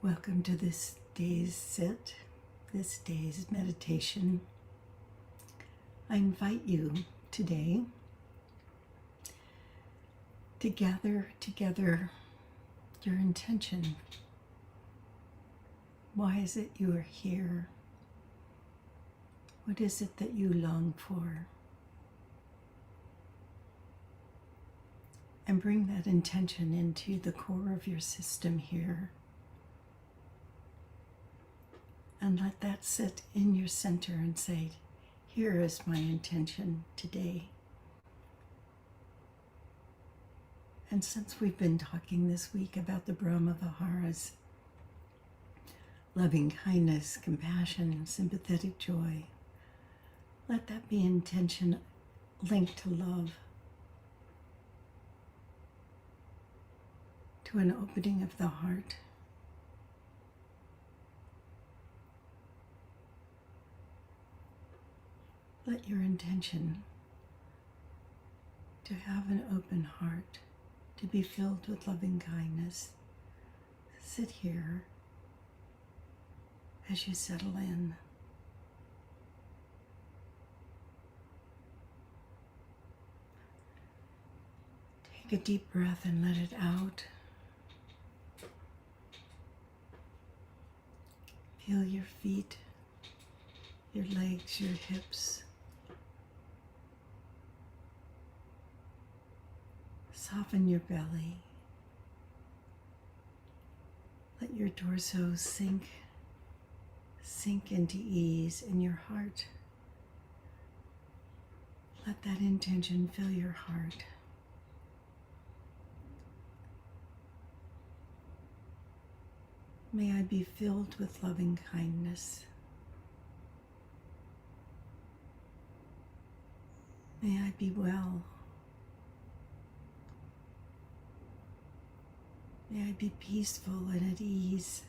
Welcome to this day's sit, this day's meditation. I invite you today to gather together your intention. Why is it you are here? What is it that you long for? And bring that intention into the core of your system here. And let that sit in your center and say, here is my intention today. And since we've been talking this week about the Brahma Viharas, loving kindness, compassion, sympathetic joy, let that be intention linked to love, to an opening of the heart. Let your intention to have an open heart, to be filled with loving kindness, sit here as you settle in. Take a deep breath and let it out. Feel your feet, your legs, your hips. Soften your belly. Let your torso sink into ease in your heart. Let that intention fill your heart. May I be filled with loving kindness. May I be well. May I be peaceful and at ease.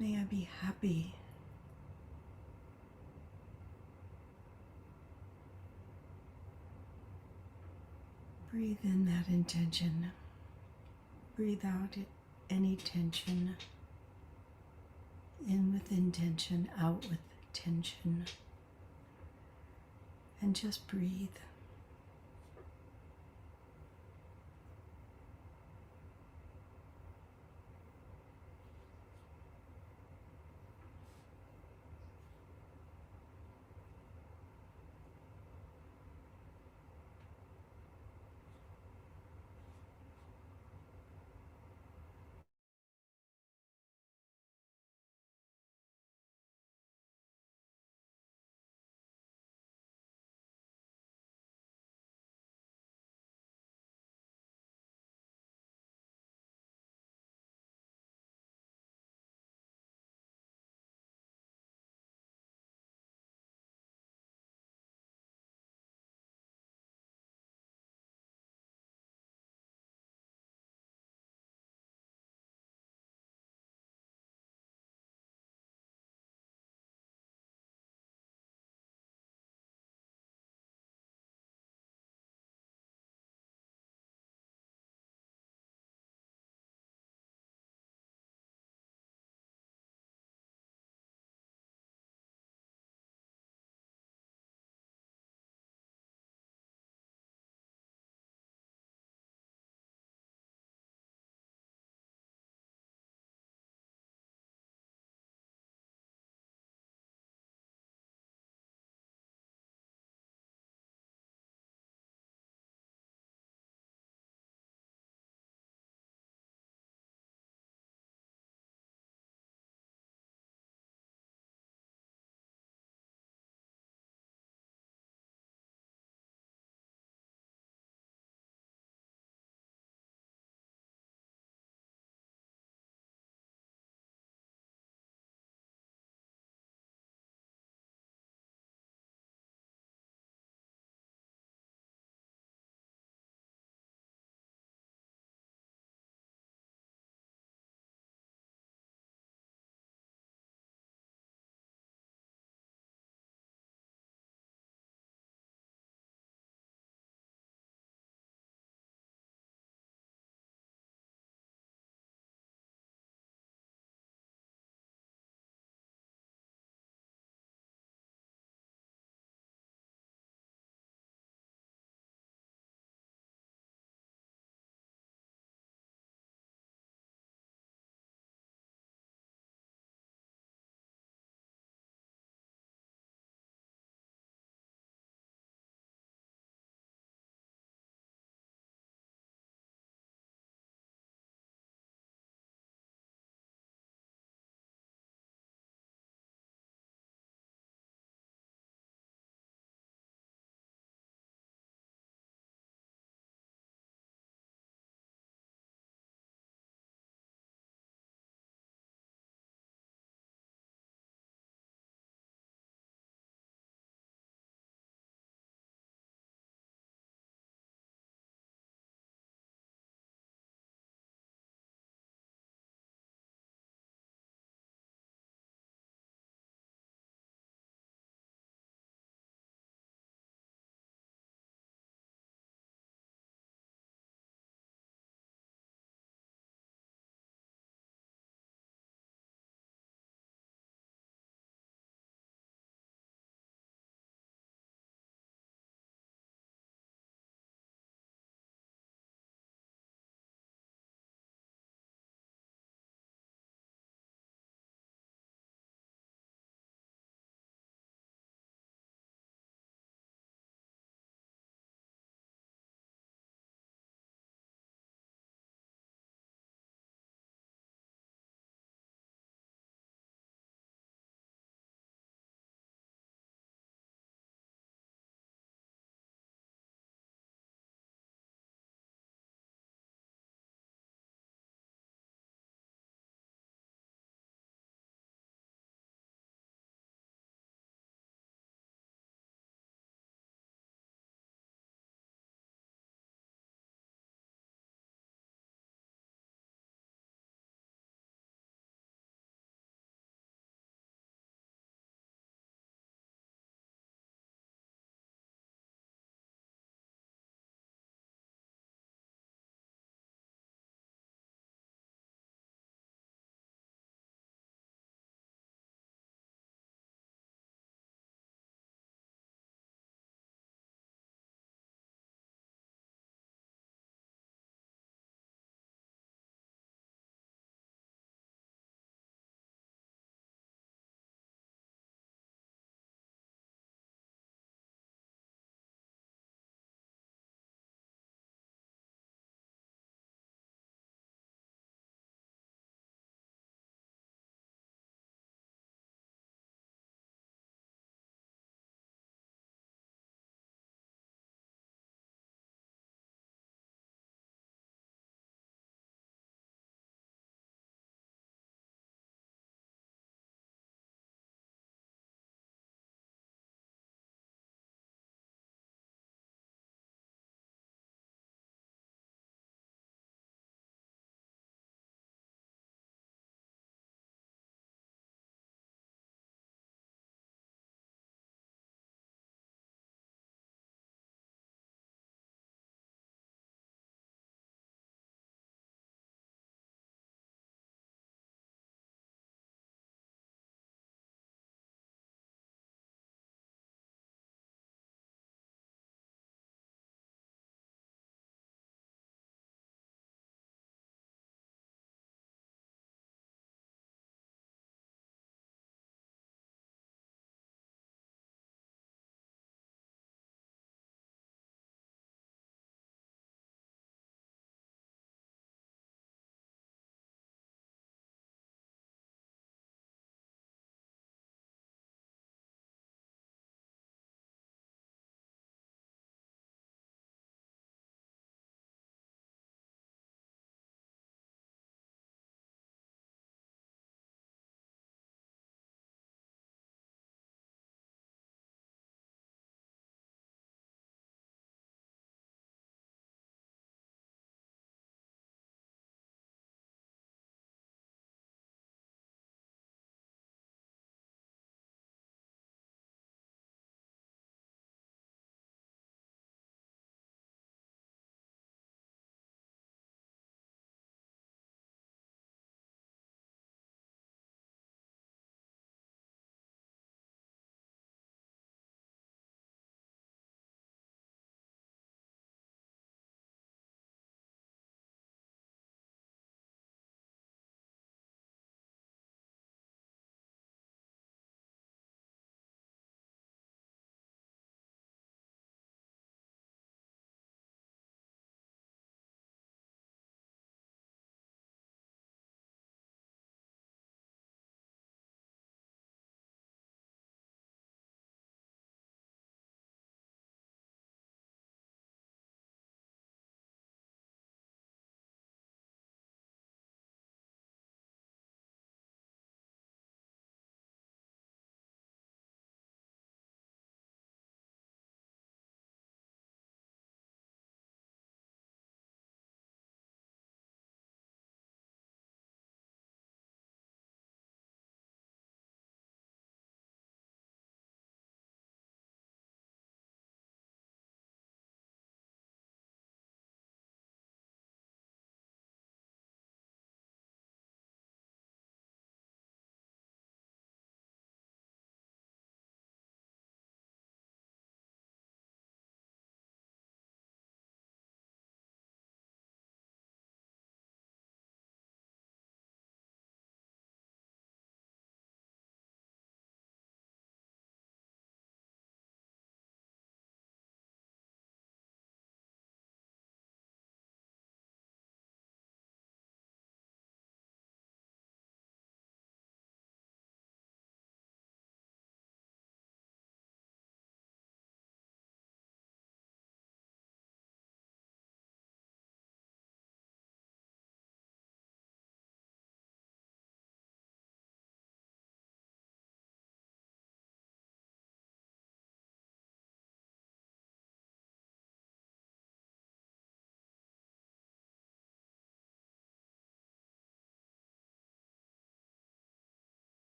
May I be happy. Breathe in that intention. Breathe out any tension. In with intention, out with tension. And just breathe.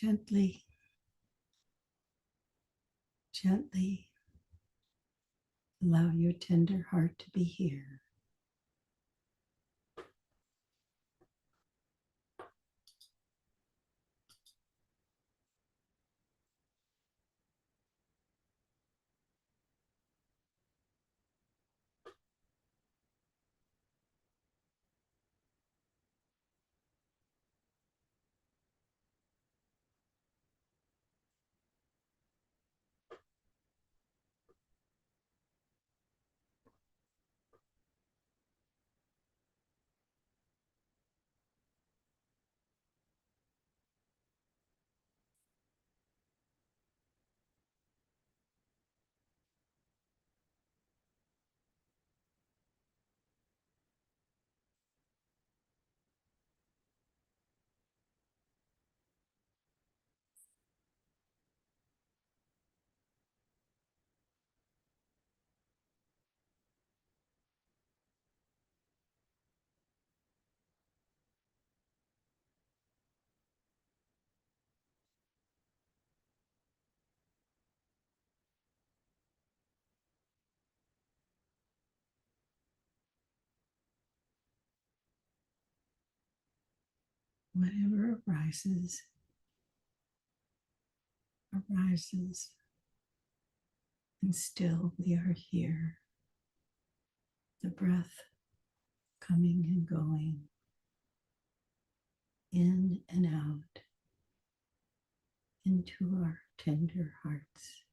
Gently, gently allow your tender heart to be here. Whatever arises, arises, and still we are here. The breath coming and going, in and out, into our tender hearts.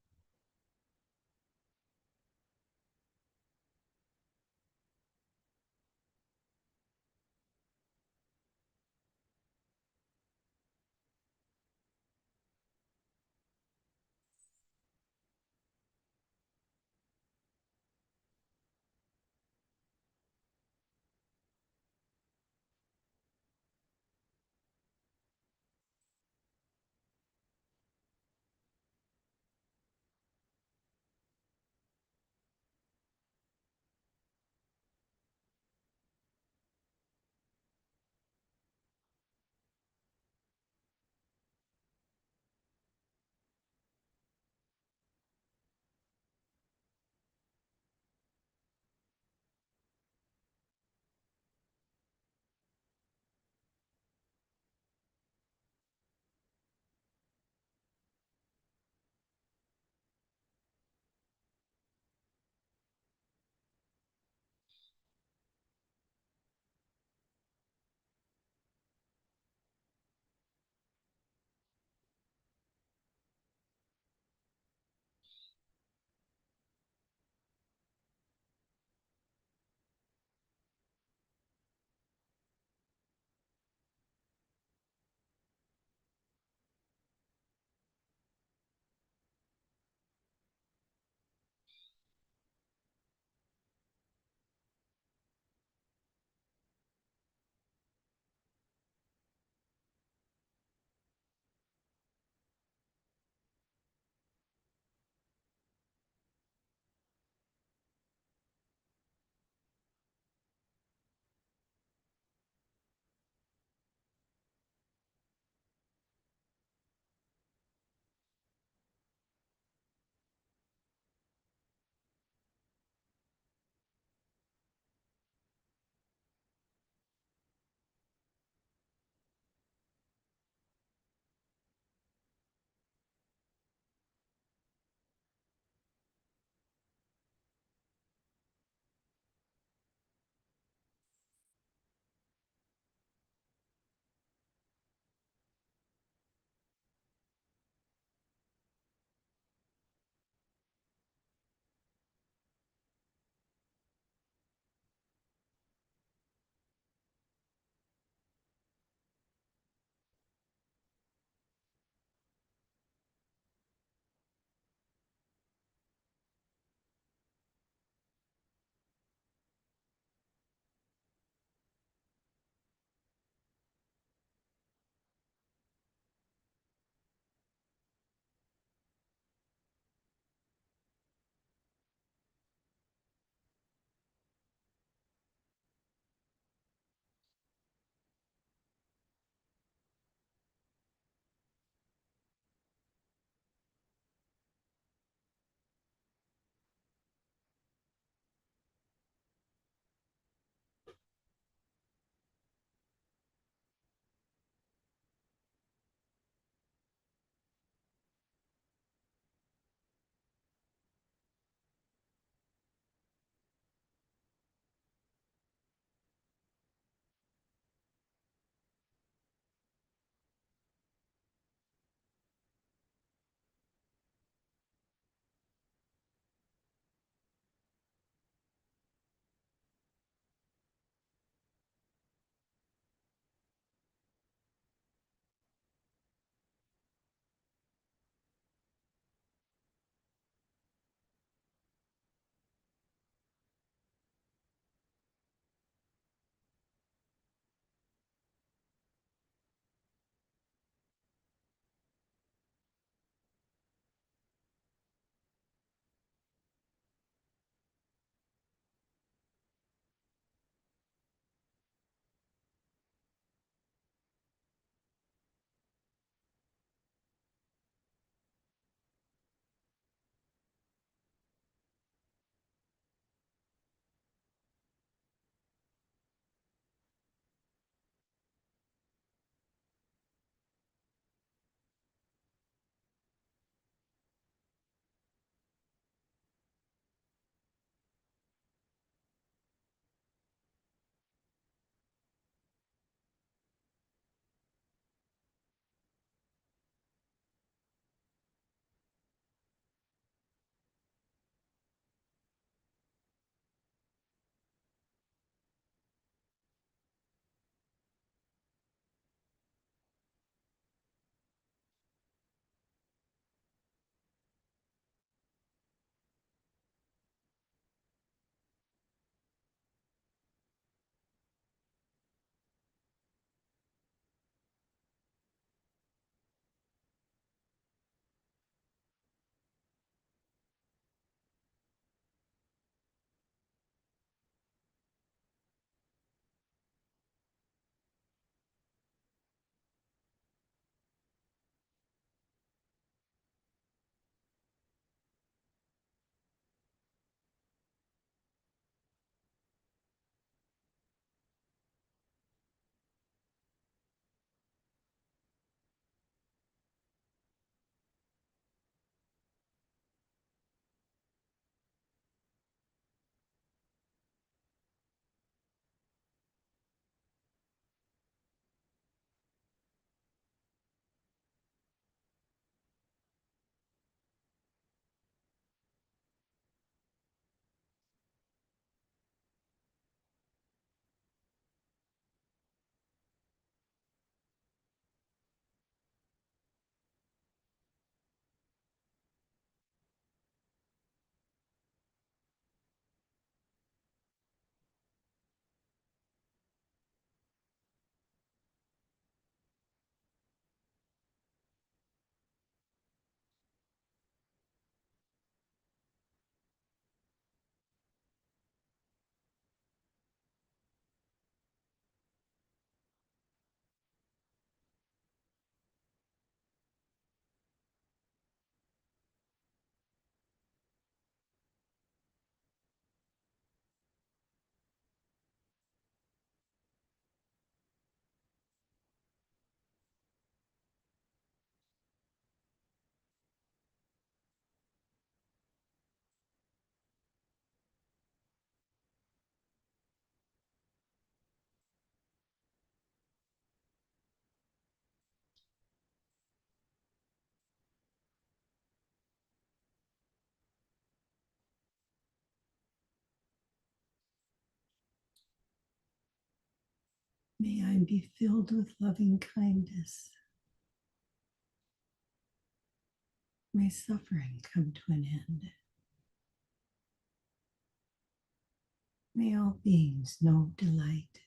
May I be filled with loving kindness. May suffering come to an end. May all beings know delight.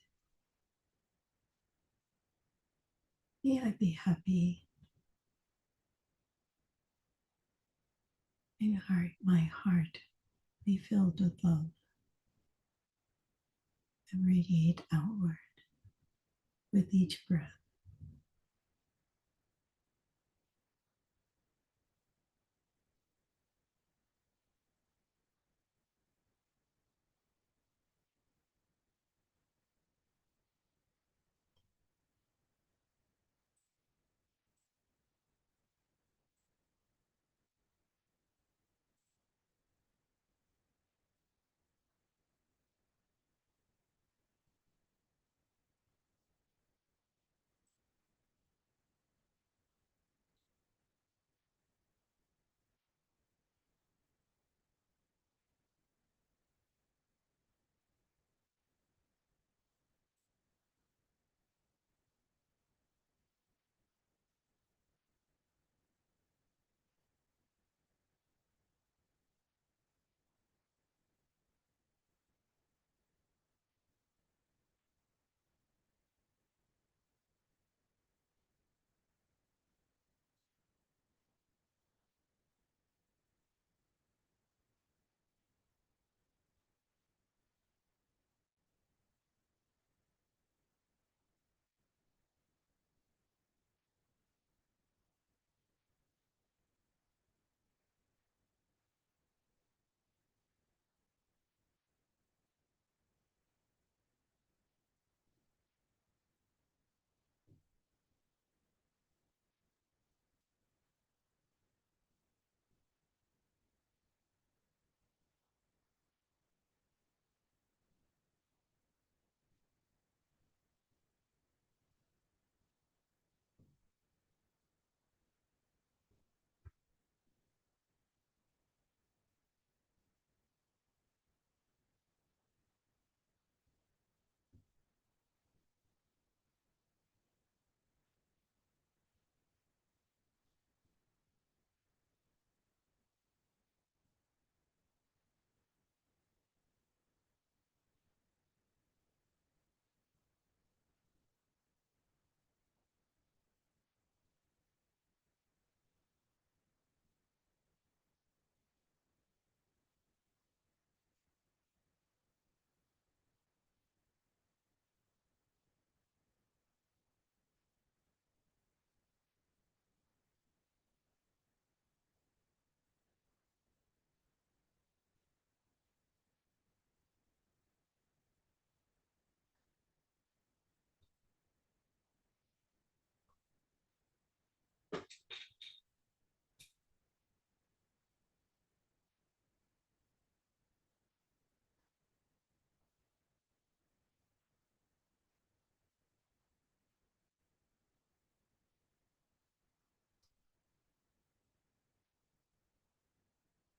May I be happy. May my heart be filled with love and radiate outward with each breath.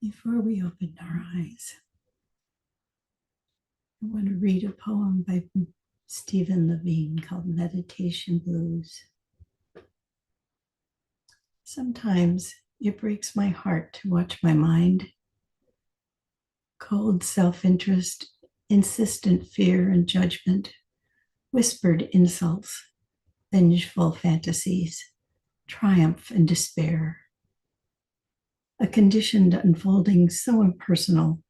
Before we open our eyes, I want to read a poem by Stephen Levine called Meditation Blues. Sometimes it breaks my heart to watch my mind. Cold self-interest, insistent fear and judgment, whispered insults, vengeful fantasies, triumph and despair. A conditioned unfolding so impersonal,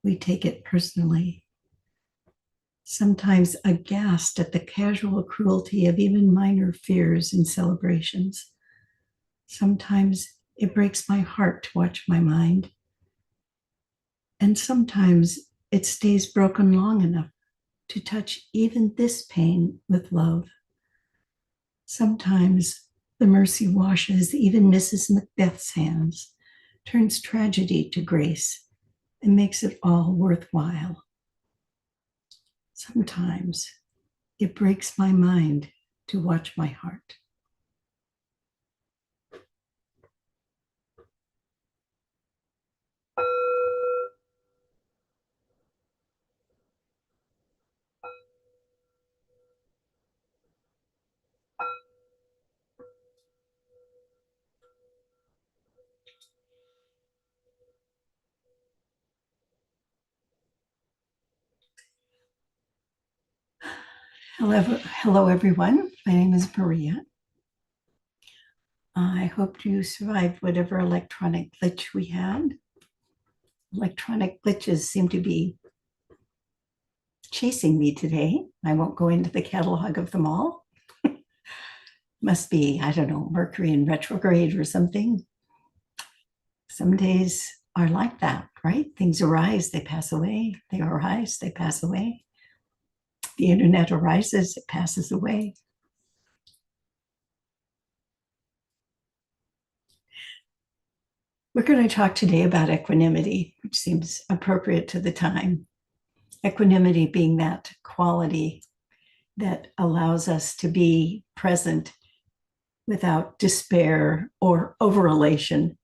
we take it personally. Sometimes aghast at the casual cruelty of even minor fears and celebrations. Sometimes it breaks my heart to watch my mind. And sometimes it stays broken long enough to touch even this pain with love. Sometimes the mercy washes even Mrs. Macbeth's hands, turns tragedy to grace, and makes it all worthwhile. Sometimes it breaks my mind to watch my heart. Hello everyone. My name is Maria. I hope you survived whatever electronic glitch we had. Electronic glitches seem to be chasing me today. I won't go into the catalog of them all. Must be, I don't know, Mercury in retrograde or something. Some days are like that, right? Things arise, they pass away. They arise, they pass away. The internet arises, it passes away. We're going to talk today about equanimity, which seems appropriate to the time. Equanimity being that quality that allows us to be present without despair or over elation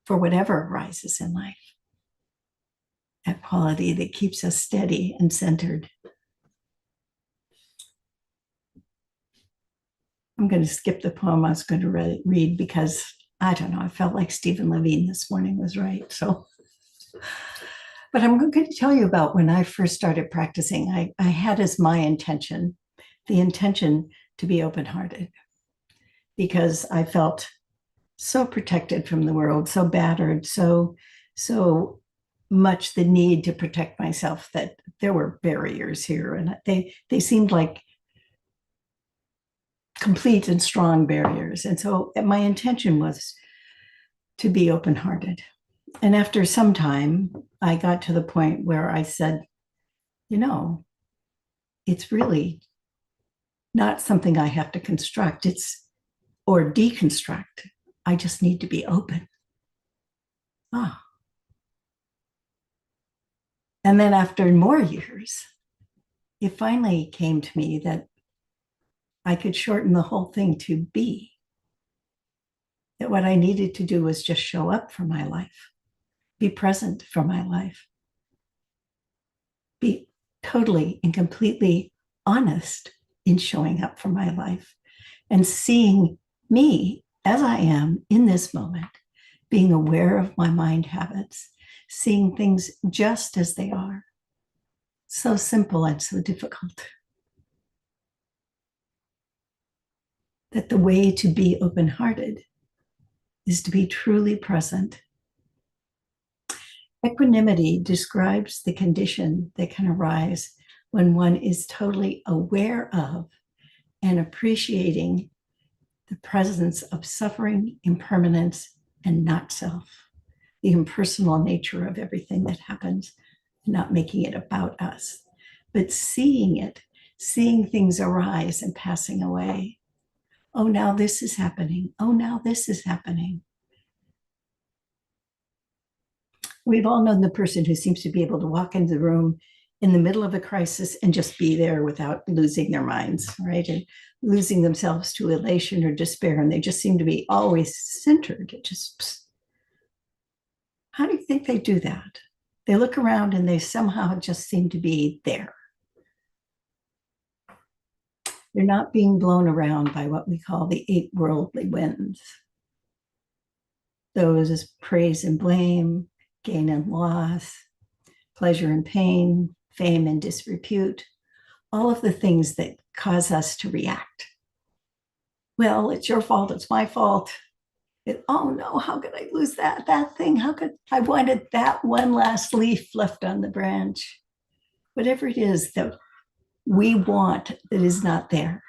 for whatever arises in life. That quality that keeps us steady and centered. I'm going to skip the poem I was going to read because I don't know, I felt like Stephen Levine this morning was right. But I'm going to tell you about when I first started practicing. I had as my intention, the intention to be open-hearted, because I felt so protected from the world, so battered, so much the need to protect myself that there were barriers here, and they seemed like complete and strong barriers. And so my intention was to be open-hearted. And after some time, I got to the point where I said, it's really not something I have to construct, or deconstruct. I just need to be open. Ah. And then after more years, it finally came to me that I could shorten the whole thing to be. That what I needed to do was just show up for my life, be present for my life, be totally and completely honest in showing up for my life and seeing me as I am in this moment, being aware of my mind habits, seeing things just as they are. So simple and so difficult. That the way to be open-hearted is to be truly present. Equanimity describes the condition that can arise when one is totally aware of and appreciating the presence of suffering, impermanence, and not self, the impersonal nature of everything that happens, not making it about us, but seeing it, seeing things arise and passing away. Oh, now this is happening. Oh, now this is happening. We've all known the person who seems to be able to walk into the room in the middle of a crisis and just be there without losing their minds, right? And losing themselves to elation or despair. And they just seem to be always centered. How do you think they do that? They look around and they somehow just seem to be there. They're not being blown around by what we call the 8 worldly winds. Those as praise and blame, gain and loss, pleasure and pain, fame and disrepute, all of the things that cause us to react. Well, it's your fault, it's my fault. Oh no, how could I lose that thing? How could I wanted that one last leaf left on the branch? Whatever it is that we want that is not there,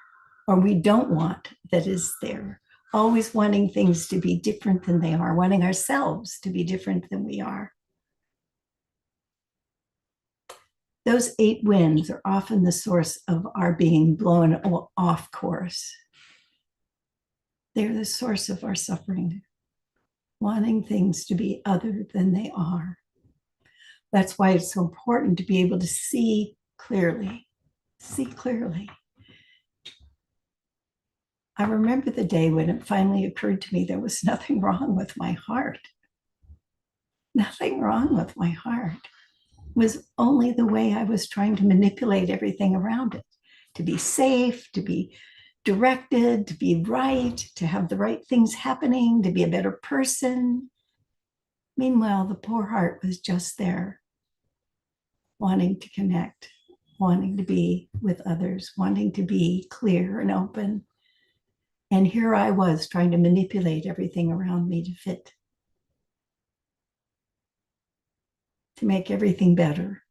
or we don't want that is there. Always wanting things to be different than they are, wanting ourselves to be different than we are. Those 8 winds are often the source of our being blown off course. They're the source of our suffering, wanting things to be other than they are. That's why it's so important to be able to see clearly. See clearly. I remember the day when it finally occurred to me there was nothing wrong with my heart. Nothing wrong with my heart. It was only the way I was trying to manipulate everything around it, to be safe, to be directed, to be right, to have the right things happening, to be a better person. Meanwhile, the poor heart was just there, wanting to connect, wanting to be with others, wanting to be clear and open. And here I was trying to manipulate everything around me to fit, to make everything better,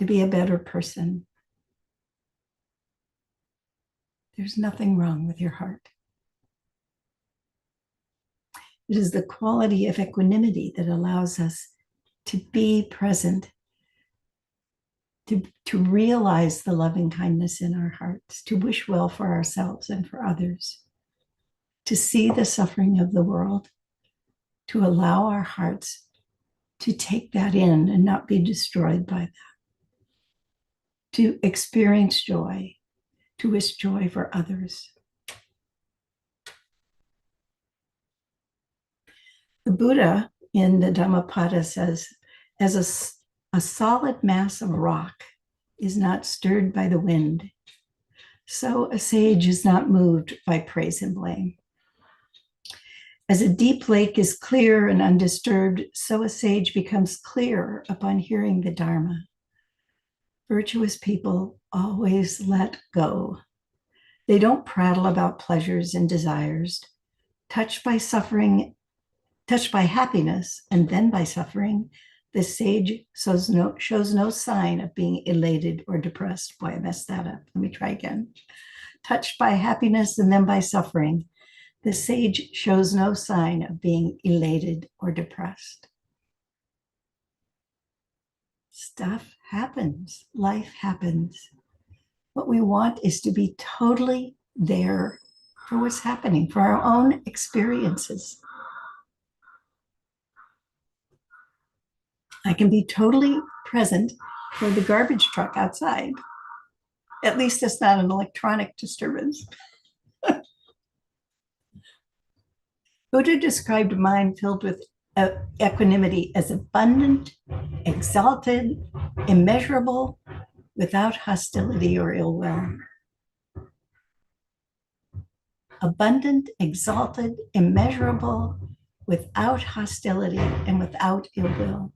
to be a better person. There's nothing wrong with your heart. It is the quality of equanimity that allows us to be present, to realize the loving kindness in our hearts, to wish well for ourselves and for others, to see the suffering of the world, to allow our hearts to take that in and not be destroyed by that, to experience joy, to wish joy for others. The Buddha in the Dhammapada says, as a solid mass of rock is not stirred by the wind, so a sage is not moved by praise and blame. As a deep lake is clear and undisturbed, so a sage becomes clear upon hearing the Dharma. Virtuous people always let go. They don't prattle about pleasures and desires. Touched by happiness and then by suffering, the sage shows no sign of being elated or depressed. Boy, I messed that up. Let me try again. Touched by happiness and then by suffering, the sage shows no sign of being elated or depressed. Stuff happens, life happens. What we want is to be totally there for what's happening, for our own experiences. I can be totally present for the garbage truck outside. At least it's not an electronic disturbance. Buddha described a mind filled with equanimity as abundant, exalted, immeasurable, without hostility or ill will. Abundant, exalted, immeasurable, without hostility and without ill will.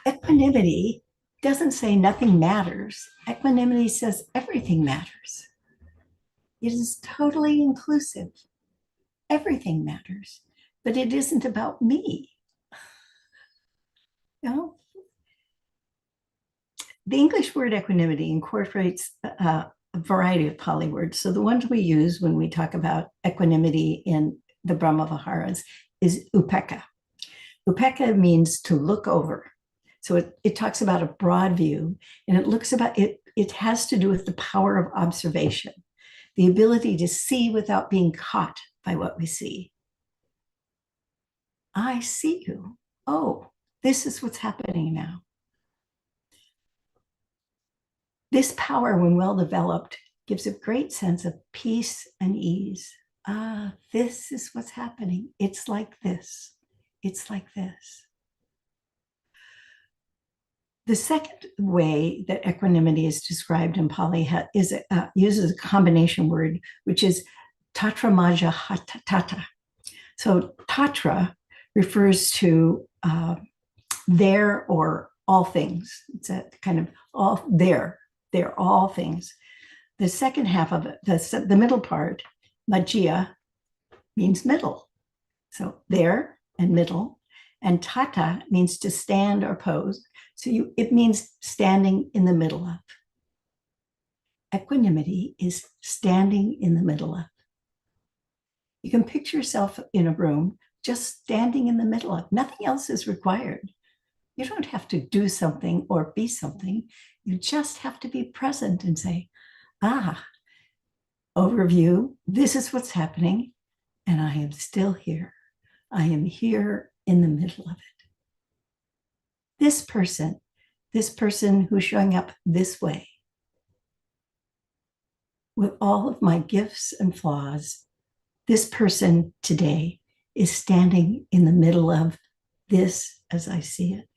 Equanimity doesn't say nothing matters. Equanimity says everything matters. It is totally inclusive. Everything matters, but it isn't about me. You know? The English word equanimity incorporates a variety of Pali words. So the ones we use when we talk about equanimity in the Brahma Viharas is Uppeka. Uppeka means to look over. So it talks about a broad view, and it has to do with the power of observation, the ability to see without being caught by what we see. I see you. Oh, this is what's happening now. This power, when well developed, gives a great sense of peace and ease. This is what's happening. It's like this. It's like this. The second way that equanimity is described in Pali uses a combination word, which is tatramaja hatata. So tatra refers to there or all things. It's a kind of all there. They're all things. The second half of it, the middle part, majjha, means middle. So there and middle. And tata means to stand or pose. So it means standing in the middle of. Equanimity is standing in the middle of. You can picture yourself in a room just standing in the middle of. Nothing else is required. You don't have to do something or be something. You just have to be present and say, overview, this is what's happening, and I am still here. I am here in the middle of it. This person who's showing up this way, with all of my gifts and flaws, this person today is standing in the middle of this as I see it.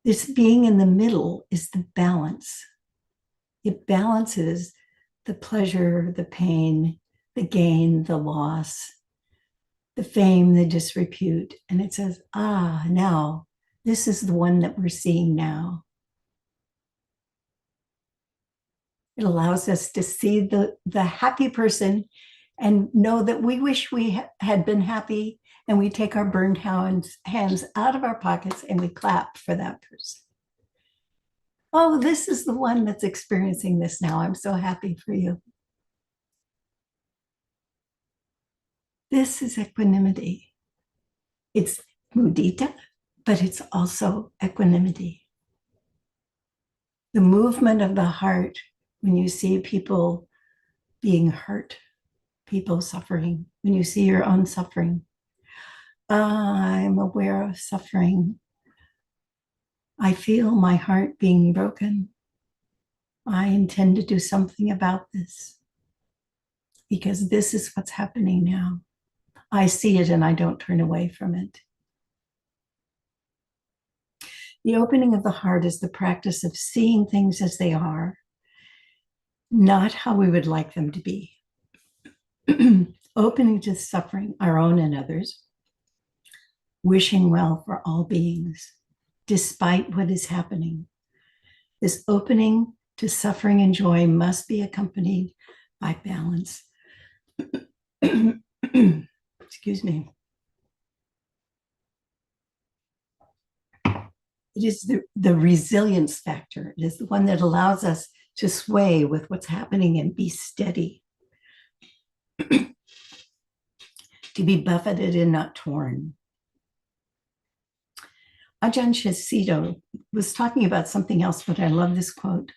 This being in the middle is the balance. It balances the pleasure, the pain, the gain, the loss. the fame, the disrepute. And it says, now this is the one that we're seeing now. It allows us to see the happy person and know that we wish we had been happy, and we take our burned hands out of our pockets and we clap for that person. Oh, this is the one that's experiencing this now. I'm so happy for you. This is equanimity. It's mudita, but it's also equanimity. The movement of the heart when you see people being hurt, people suffering, when you see your own suffering. I'm aware of suffering. I feel my heart being broken. I intend to do something about this because this is what's happening now. I see it and I don't turn away from it. The opening of the heart is the practice of seeing things as they are, not how we would like them to be. Opening to suffering, our own and others, wishing well for all beings, despite what is happening. This opening to suffering and joy must be accompanied by balance. Excuse me. It is the resilience factor. It is the one that allows us to sway with what's happening and be steady, to be buffeted and not torn. Ajahn Chasito was talking about something else, but I love this quote.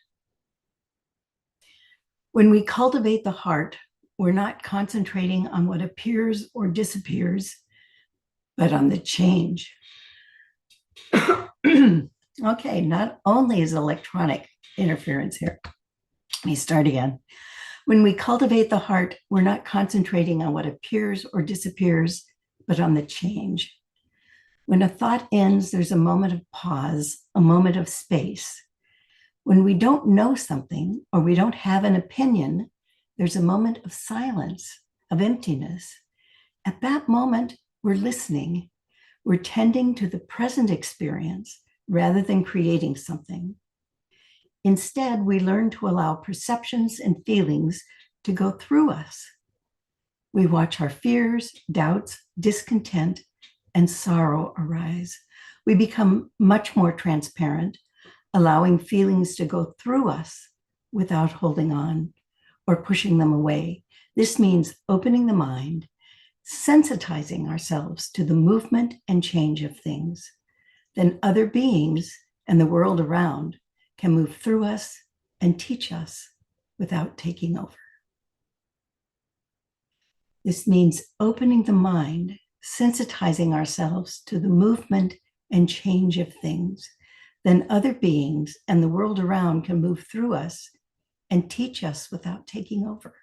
When we cultivate the heart, we're not concentrating on what appears or disappears, but on the change. Okay, not only is electronic interference here. Let me start again. When we cultivate the heart, we're not concentrating on what appears or disappears, but on the change. When a thought ends, there's a moment of pause, a moment of space. When we don't know something or we don't have an opinion, there's a moment of silence, of emptiness. At that moment, we're listening. We're tending to the present experience rather than creating something. Instead, we learn to allow perceptions and feelings to go through us. We watch our fears, doubts, discontent, and sorrow arise. We become much more transparent, allowing feelings to go through us without holding on or pushing them away. This means opening the mind, sensitizing ourselves to the movement and change of things. Then other beings and the world around can move through us and teach us without taking over. This means opening the mind, sensitizing ourselves to the movement and change of things. Then other beings and the world around can move through us and teach us without taking over.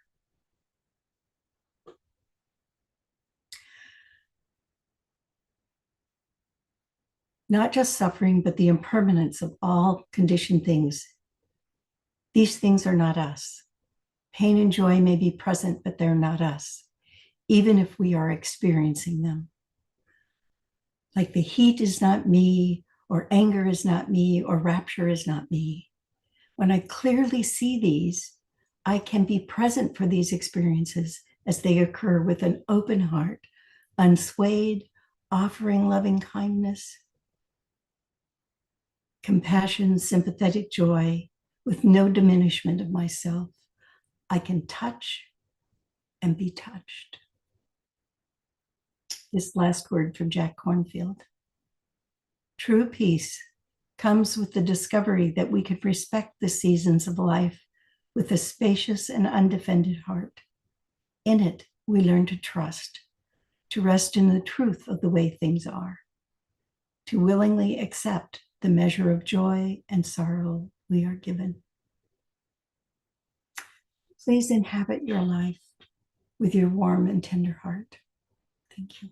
Not just suffering, but the impermanence of all conditioned things. These things are not us. Pain and joy may be present, but they're not us, even if we are experiencing them. Like the heat is not me, or anger is not me, or rapture is not me. When I clearly see these, I can be present for these experiences as they occur with an open heart, unswayed, offering loving kindness, compassion, sympathetic joy, with no diminishment of myself. I can touch and be touched. This last word from Jack Kornfield. True peace comes with the discovery that we can respect the seasons of life with a spacious and undefended heart. In it, we learn to trust, to rest in the truth of the way things are, to willingly accept the measure of joy and sorrow we are given. Please inhabit your life with your warm and tender heart. Thank you.